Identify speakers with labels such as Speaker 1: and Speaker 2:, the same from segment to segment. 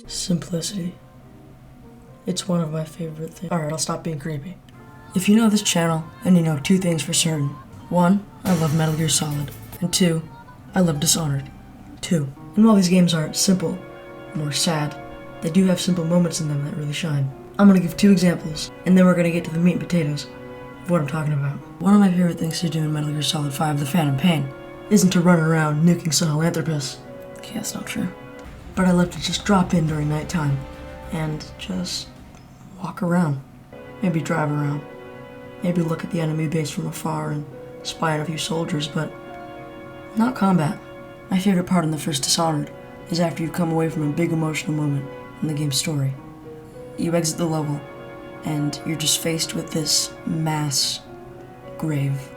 Speaker 1: Simplicity. It's one of my favorite things. Alright, I'll stop being creepy. If you know this channel, then you know two things for certain. One, I love Metal Gear Solid. And two, I love Dishonored. Two. And while these games are simple, more sad, they do have simple moments in them that really shine. I'm gonna give two examples, and then we're gonna get to the meat and potatoes of what I'm talking about. One of my favorite things to do in Metal Gear Solid 5, The Phantom Pain, isn't to run around nuking Sahelanthropus. Okay, that's not true. But I love to just drop in during nighttime and just walk around. Maybe drive around. Maybe look at the enemy base from afar and spy on a few soldiers, but not combat. My favorite part in the first Dishonored is after you've come away from a big emotional moment in the game's story. You exit the level, and you're just faced with this mass grave.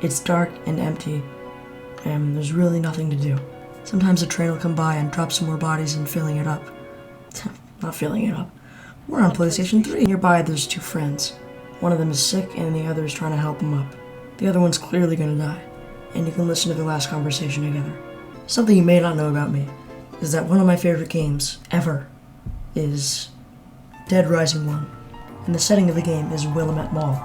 Speaker 1: It's dark and empty, and there's really nothing to do. Sometimes a train will come by and drop some more bodies and filling it up. Not filling it up. We're on PlayStation 3. Nearby there's two friends. One of them is sick and the other is trying to help him up. The other one's clearly gonna die, and you can listen to their last conversation together. Something you may not know about me is that one of my favorite games ever is Dead Rising 1. And the setting of the game is Willamette Mall,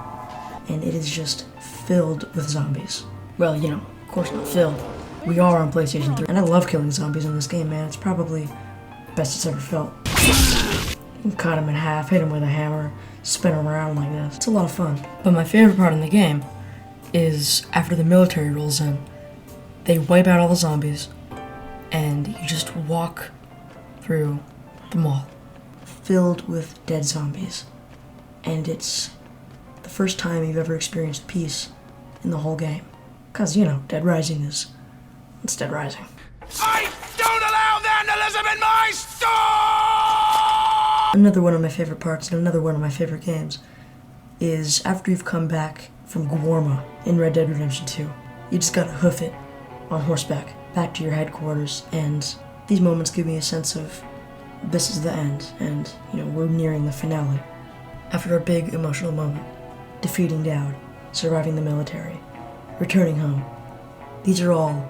Speaker 1: and it is just filled with zombies. Well, you know, of course not filled. We are on PlayStation 3, and I love killing zombies in this game, man. It's probably the best it's ever felt. You can cut them in half, hit them with a hammer, spin them around like this. It's a lot of fun. But my favorite part in the game is after the military rolls in, they wipe out all the zombies, and you just walk through the mall filled with dead zombies. And it's the first time you've ever experienced peace in the whole game. Because, you know, Dead Rising it's Dead Rising.
Speaker 2: I don't allow vandalism in my store!
Speaker 1: Another one of my favorite parts and another one of my favorite games is after you've come back from Guarma in Red Dead Redemption 2. You just gotta hoof it on horseback back to your headquarters, and these moments give me a sense of this is the end, and, you know, we're nearing the finale. After a big emotional moment, defeating Dowd, surviving the military, returning home. These are all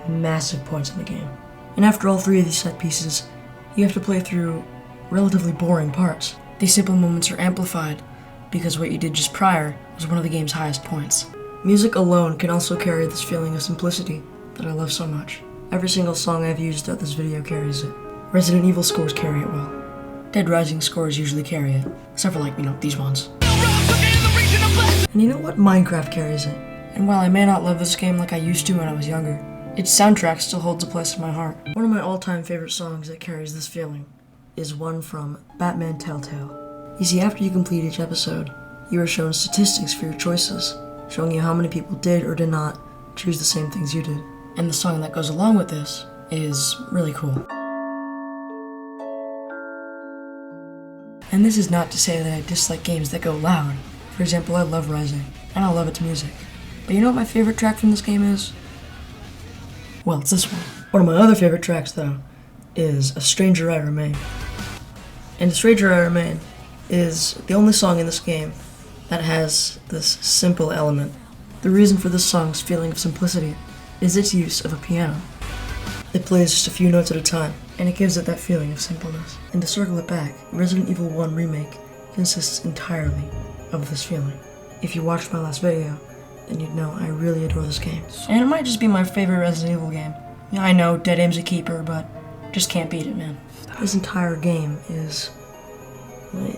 Speaker 1: massive points in the game. And after all three of these set pieces, you have to play through relatively boring parts. These simple moments are amplified because what you did just prior was one of the game's highest points. Music alone can also carry this feeling of simplicity that I love so much. Every single song I've used throughout this video carries it. Resident Evil scores carry it well. Dead Rising scores usually carry it, except for, like, you know, these ones. And you know what? Minecraft carries it. And while I may not love this game like I used to when I was younger, its soundtrack still holds a place in my heart. One of my all-time favorite songs that carries this feeling is one from Batman Telltale. You see, after you complete each episode, you are shown statistics for your choices, showing you how many people did or did not choose the same things you did. And the song that goes along with this is really cool. And this is not to say that I dislike games that go loud. For example, I love Rising, and I love its music. But you know what my favorite track from this game is? Well, it's this one. One of my other favorite tracks, though, is A Stranger I Remain. And A Stranger I Remain is the only song in this game that has this simple element. The reason for this song's feeling of simplicity is its use of a piano. It plays just a few notes at a time, and it gives it that feeling of simpleness. And to circle it back, Resident Evil 1 Remake consists entirely of this feeling. If you watched my last video, then you'd know I really adore this game. And it might just be my favorite Resident Evil game. Yeah, I know, Dead Aim's a keeper, but just can't beat it, man. This entire game is...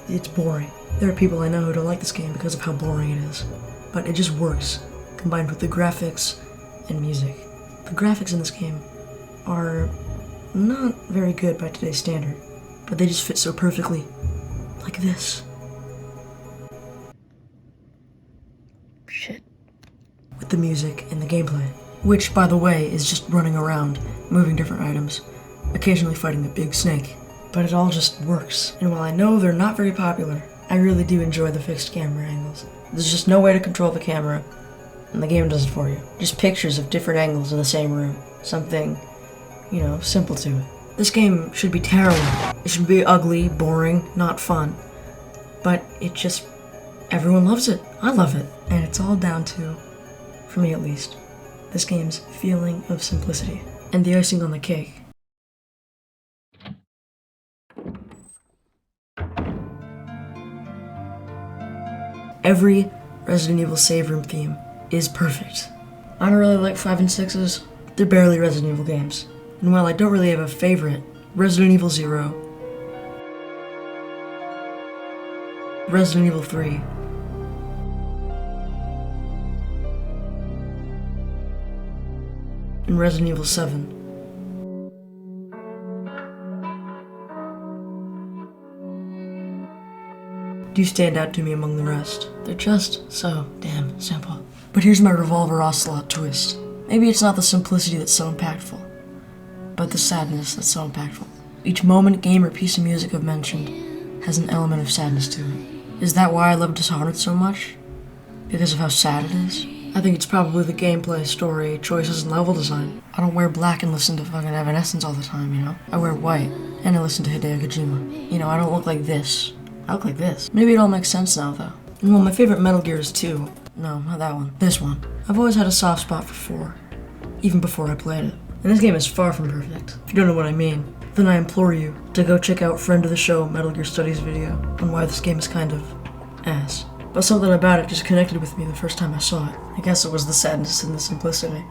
Speaker 1: it's boring. There are people I know who don't like this game because of how boring it is. But it just works, combined with the graphics and music. The graphics in this game are not very good by today's standard, but they just fit so perfectly. Like this. Shit. With the music and the gameplay, which, by the way, is just running around, moving different items, occasionally fighting a big snake. But it all just works. And while I know they're not very popular, I really do enjoy the fixed camera angles. There's just no way to control the camera, and the game does it for you. Just pictures of different angles in the same room. Something, you know, simple to it. This game should be terrible. It should be ugly, boring, not fun. But it just... everyone loves it. I love it. And it's all down to for me at least, this game's feeling of simplicity, and the icing on the cake. Every Resident Evil save room theme is perfect. I don't really like 5 and 6s, they're barely Resident Evil games. And while I don't really have a favorite, Resident Evil 0, Resident Evil 3, and Resident Evil 7. Do stand out to me among the rest. They're just so damn simple. But here's my Revolver Ocelot twist. Maybe it's not the simplicity that's so impactful, but the sadness that's so impactful. Each moment, game, or piece of music I've mentioned has an element of sadness to it. Is that why I love Dishonored so much? Because of how sad it is? I think it's probably the gameplay, story, choices, and level design. I don't wear black and listen to fucking Evanescence all the time, you know? I wear white, and I listen to Hideo Kojima. You know, I don't look like this. I look like this. Maybe it all makes sense now, though. Well, my favorite Metal Gear is 2. No, not that one. This one. I've always had a soft spot for 4, even before I played it. And this game is far from perfect. If you don't know what I mean, then I implore you to go check out friend of the show Metal Gear Studies video on why this game is kind of ass. But something about it just connected with me the first time I saw it. I guess it was the sadness and the simplicity.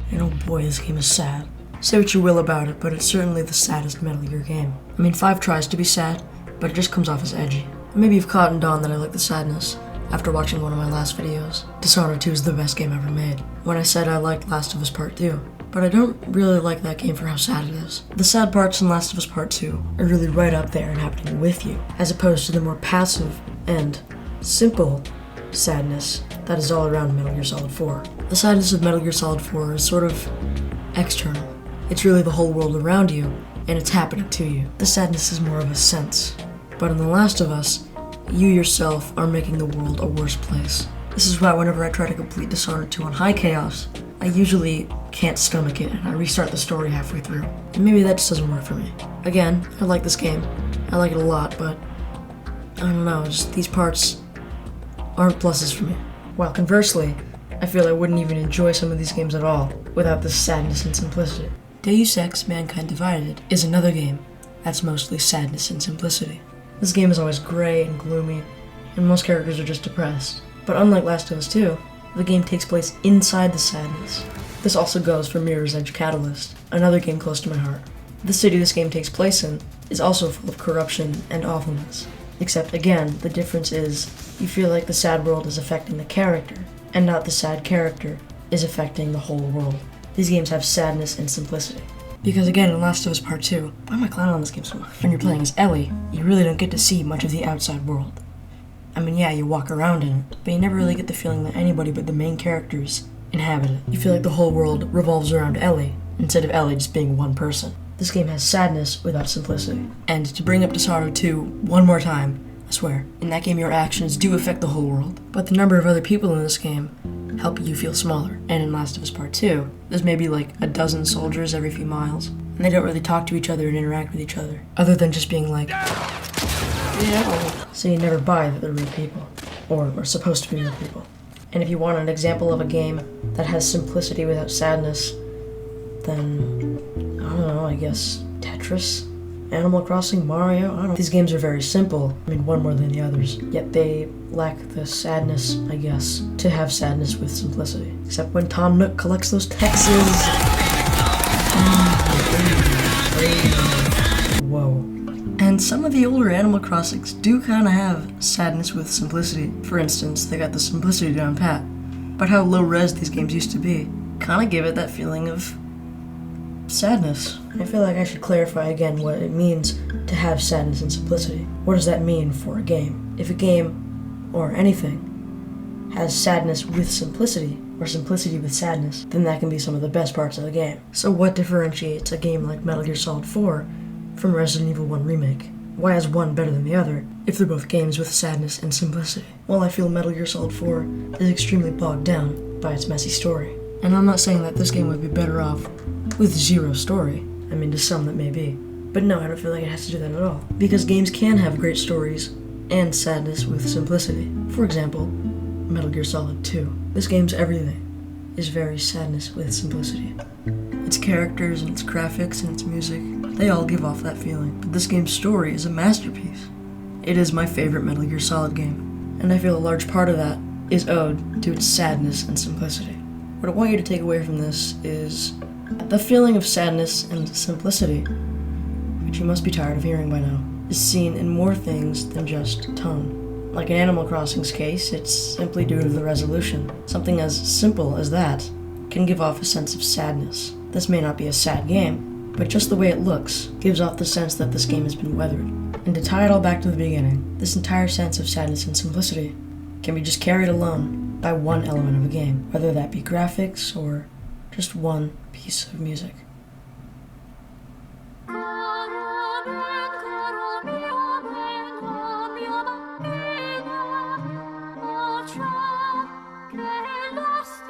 Speaker 1: And oh boy, this game is sad. Say what you will about it, but it's certainly the saddest Metal Gear game. I mean, 5 tries to be sad, but it just comes off as edgy. Maybe you've cottoned on that I like the sadness after watching one of my last videos. Dishonored 2 is the best game ever made, when I said I liked Last of Us Part 2. But I don't really like that game for how sad it is. The sad parts in Last of Us Part 2 are really right up there and happening with you, as opposed to the more passive and simple sadness that is all around Metal Gear Solid 4. The sadness of Metal Gear Solid 4 is sort of external. It's really the whole world around you, and it's happening to you. The sadness is more of a sense. But in The Last of Us, you yourself are making the world a worse place. This is why whenever I try to complete Dishonored 2 on high chaos, I usually can't stomach it and I restart the story halfway through. And maybe that just doesn't work for me. Again, I like this game. I like it a lot, but I don't know, just these parts aren't pluses for me. While conversely, I feel I wouldn't even enjoy some of these games at all without this sadness and simplicity. Deus Ex: Mankind Divided is another game that's mostly sadness and simplicity. This game is always gray and gloomy, and most characters are just depressed. But unlike Last of Us 2, the game takes place inside the sadness. This also goes for Mirror's Edge Catalyst, another game close to my heart. The city this game takes place in is also full of corruption and awfulness. Except again, the difference is, you feel like the sad world is affecting the character, and not the sad character is affecting the whole world. These games have sadness and simplicity. Because again, in Last of Us Part 2, why am I clowning on this game so much? When you're playing as Ellie, you really don't get to see much of the outside world. I mean, yeah, you walk around in it, but you never really get the feeling that anybody but the main characters inhabit it. You feel like the whole world revolves around Ellie, instead of Ellie just being one person. This game has sadness without simplicity. And to bring up Dishonored 2 one more time, I swear, in that game your actions do affect the whole world, but the number of other people in this game help you feel smaller. And in Last of Us Part 2, there's maybe like a dozen soldiers every few miles, and they don't really talk to each other and interact with each other, other than just being like, yeah. So you never buy that they're real people, or are supposed to be real people. And if you want an example of a game that has simplicity without sadness, then, I don't know, I guess Tetris? Animal Crossing, Mario, I don't know. These games are very simple, I mean one more than the others, yet they lack the sadness, I guess, to have sadness with simplicity. Except when Tom Nook collects those Texas. Whoa. And some of the older Animal Crossings do kind of have sadness with simplicity. For instance, they got the simplicity down pat. But how low res these games used to be kind of give it that feeling of sadness. I feel like I should clarify again what it means to have sadness and simplicity. What does that mean for a game? If a game, or anything, has sadness with simplicity, or simplicity with sadness, then that can be some of the best parts of the game. So what differentiates a game like Metal Gear Solid 4 from Resident Evil 1 Remake? Why is one better than the other, if they're both games with sadness and simplicity? Well, I feel Metal Gear Solid 4 is extremely bogged down by its messy story. And I'm not saying that this game would be better off with zero story. I mean, to some that may be. But no, I don't feel like it has to do that at all. Because games can have great stories and sadness with simplicity. For example, Metal Gear Solid 2. This game's everything is very sadness with simplicity. Its characters and its graphics and its music, they all give off that feeling. But this game's story is a masterpiece. It is my favorite Metal Gear Solid game, and I feel a large part of that is owed to its sadness and simplicity. What I want you to take away from this is the feeling of sadness and simplicity, which you must be tired of hearing by now, is seen in more things than just tone. Like in Animal Crossing's case, it's simply due to the resolution. Something as simple as that can give off a sense of sadness. This may not be a sad game, but just the way it looks gives off the sense that this game has been weathered. And to tie it all back to the beginning, this entire sense of sadness and simplicity can be just carried alone by one element of a game, whether that be graphics or just one piece of music.
Speaker 3: Lost